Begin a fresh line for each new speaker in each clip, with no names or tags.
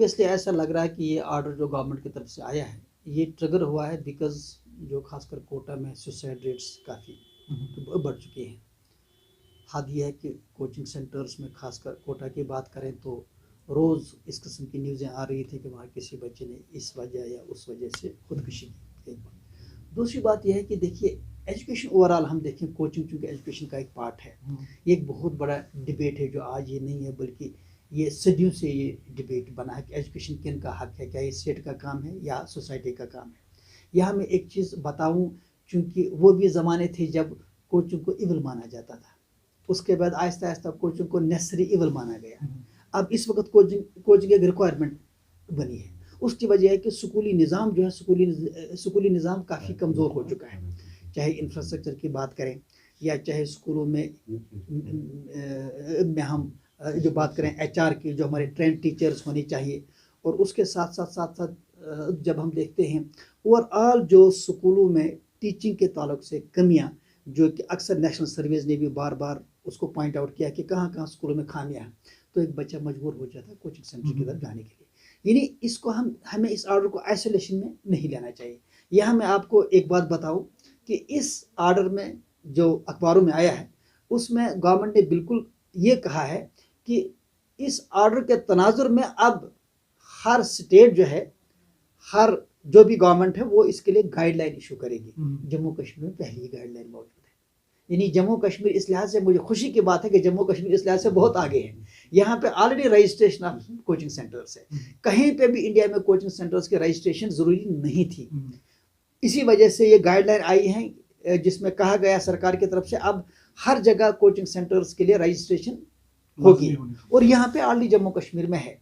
Obviously ऐसा लग रहा है कि ये ऑर्डर जो गवर्नमेंट की तरफ से आया है ये ट्रिगर हुआ है बिकॉज जो खासकर कोटा में सुसाइड रेट्स काफ़ी बढ़ चुके हैं। हाल ये है कि कोचिंग सेंटर्स में खासकर कोटा की बात करें तो रोज़ इस किस्म की न्यूज़ें आ रही थी कि वहाँ किसी बच्चे ने इस वजह या उस वजह से खुदकुशी की। एक बात, दूसरी बात यह है कि देखिए एजुकेशन ओवरऑल हम देखें, कोचिंग चूँकि एजुकेशन का एक पार्ट है, ये एक बहुत बड़ा डिबेट है जो आज ये नहीं है बल्कि ये सदियों से ये डिबेट बना है कि एजुकेशन किन का हक है, क्या ये स्टेट का काम है या सोसाइटी का काम है। यहाँ मैं एक चीज़ बताऊँ, चूँकि वो भी ज़माने थे जब कोचिंग को इवल माना जाता था, उसके बाद आहिस्ता आहिस्ता कोचिंग को नेसेसरी इवल माना गया। अब इस वक्त कोचिंग एक रिक्वायरमेंट बनी है। उसकी वजह है कि स्कूली निज़ाम जो है स्कूली निज़ाम काफ़ी कमज़ोर हो चुका है, चाहे इंफ्रास्ट्रक्चर की बात करें या चाहे स्कूलों में हम जो बात करें HR की, जो हमारे ट्रेन टीचर्स होनी चाहिए। और उसके साथ साथ जब हम देखते हैं ओवरऑल जो स्कूलों में टीचिंग के ताल्लुक से कमियां, जो कि अक्सर नेशनल सर्वेज ने भी बार बार उसको पॉइंट आउट किया कि कहाँ कहाँ स्कूलों में खामियां हैं, तो एक बच्चा मजबूर हो जाता है कोचिंग सेंटर की तरफ जाने के लिए। यानी इसको हमें इस ऑर्डर को आइसोलेशन में नहीं लेना चाहिए। यहाँ मैं आपको एक बात बताऊँ कि इस ऑर्डर में जो अखबारों में आया है उसमें गवर्नमेंट ने बिल्कुल ये कहा है कि इस ऑर्डर के तनाजुर में अब हर स्टेट जो है, हर जो भी गवर्नमेंट है वो इसके लिए गाइडलाइन इशू करेगी। जम्मू कश्मीर में पहली गाइडलाइन मौजूद है। यानी जम्मू कश्मीर इस लिहाज से मुझे खुशी की बात है कि जम्मू कश्मीर इस लिहाज से बहुत आगे है। यहाँ पे already registration of coaching centres है। कहीं पे भी इंडिया में कोचिंग सेंटर्स की रजिस्ट्रेशन ज़रूरी नहीं थी। इसी वजह से ये गाइडलाइन आई है जिसमें कहा गया सरकार की तरफ से अब हर जगह कोचिंग सेंटर्स के लिए रजिस्ट्रेशन होगी। और यहाँ पे ऑलरेडी जम्मू कश्मीर में है।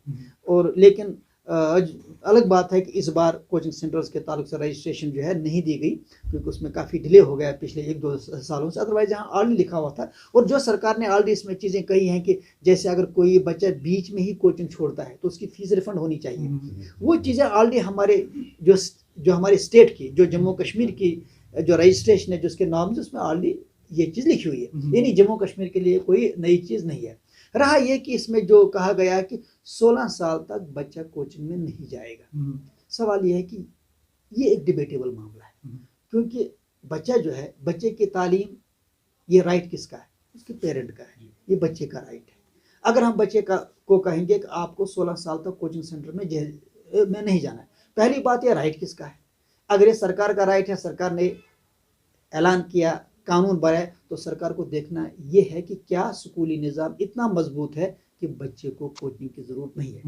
और लेकिन अलग बात है कि इस बार कोचिंग सेंटर्स के ताल्लुक से रजिस्ट्रेशन जो है नहीं दी गई, क्योंकि उसमें काफ़ी डिले हो गया पिछले 1-2 सालों से। अदरवाइज यहाँ ऑलरेडी लिखा हुआ था। और जो सरकार ने ऑलरेडी इसमें चीज़ें कही हैं कि जैसे अगर कोई बच्चा बीच में ही कोचिंग छोड़ता है तो उसकी फ़ीस रिफंड होनी चाहिए। वो चीज़ें ऑलरेडी हमारे जो हमारे स्टेट की, जो जम्मू कश्मीर की जो रजिस्ट्रेशन है, जो उसके नॉर्म्स, उसमें ऑलरेडी ये चीज़ लिखी हुई है। यानी जम्मू कश्मीर के लिए कोई नई चीज़ नहीं है। रहा ये कि इसमें जो कहा गया कि 16 साल तक बच्चा कोचिंग में नहीं जाएगा। सवाल ये है कि ये एक डिबेटेबल मामला है, क्योंकि बच्चा जो है, बच्चे की तालीम, ये राइट किसका है? उसके पेरेंट का है। ये बच्चे का राइट है। अगर हम बच्चे को कहेंगे कि आपको 16 साल तक कोचिंग सेंटर में नहीं जाना है, पहली बात ये राइट किसका है? अगर ये सरकार का राइट है, सरकार ने ऐलान किया, कानून बनाए, तो सरकार को देखना ये है कि क्या स्कूली निज़ाम इतना मजबूत है कि बच्चे को कोचिंग की ज़रूरत नहीं है।